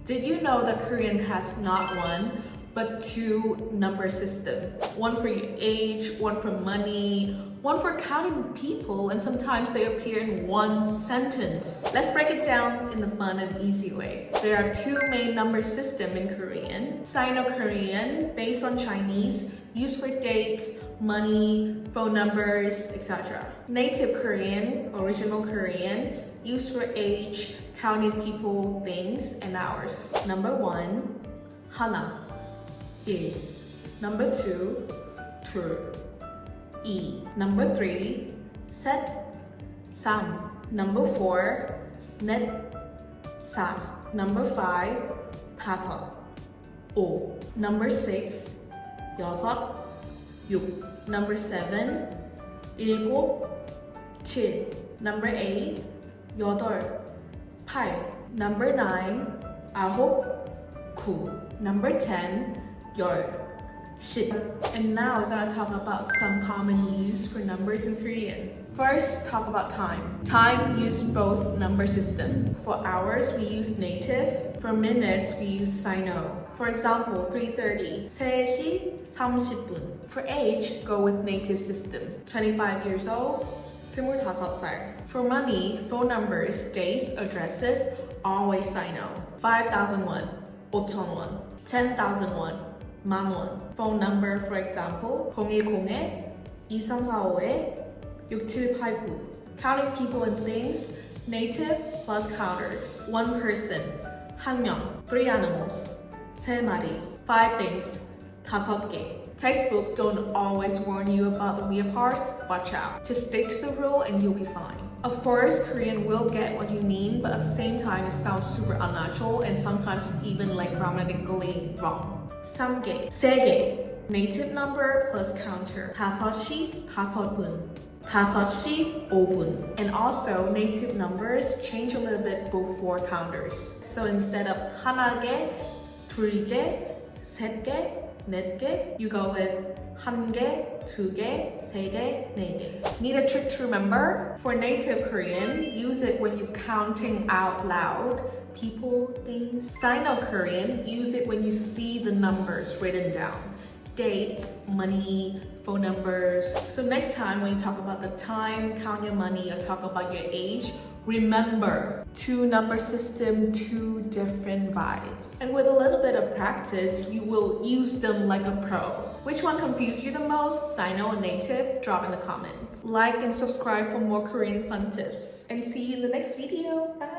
Did you know that Korean has not one, but two number system? One for your age, one for money, one for counting people, and sometimes they appear in one sentence. Let's break it down in the fun and easy way. There are two main number systems in Korean. Sino-Korean, based on Chinese, used for dates, money, phone numbers, etc. Native Korean, original Korean, used for age, counting people, things, and hours. Number 1, 하나, 일. Number 2, 둘, 이. Number 3, 셋, 삼. Number 4, 넷, 사. Number 5, 다섯, 오. Number 6, 여섯, 육. Number 7, 일곱, 칠. Number 8, 여덟, 팔. Number 9, 아홉, 구. Number 10, 열, 십. And now we're gonna talk about some common use for numbers in Korean. First, talk about time. Time used both number system. For hours, we use native. For minutes, we use Sino. For example, 3:30, 3시 30분. For age, go with native system. 25 years old, 25살. For money, phone numbers, dates, addresses, always Sino. 5,000 won, 5,000 won. 10,000 won, 만 원. Phone number, for example, 010-2345-6789. Counting people and things, native plus counters. One person, 한 명. 3 animals, 세 마리. 5 things, 5개. Textbook don't always warn you about the weird parts. Watch out. Just stick to the rule and you'll be fine. Of course, Korean will get what you mean, but at the same time, it sounds super unnatural and sometimes even like grammatically wrong. 3개, 3개. Native number plus counter. 5시, 5분. 5시, 5분. And also, native numbers change a little bit before counters. So instead of 하나 개, 둘 개, 셋 개, 넷 개, you go with 한 개, 두 개, 세 개, 네 개. Need a trick to remember? For native Korean, use it when you're counting out loud people, things. Sino-Korean, use it when you see the numbers written down. Dates, money, phone numbers. So next time when you talk about the time, count your money, or talk about your age, remember, two number system, two different vibes. And with a little bit of practice, you will use them like a pro. Which one confused you the most, Sino or native? Drop in the comments. Like and subscribe for more Korean fun tips. And see you in the next video. Bye!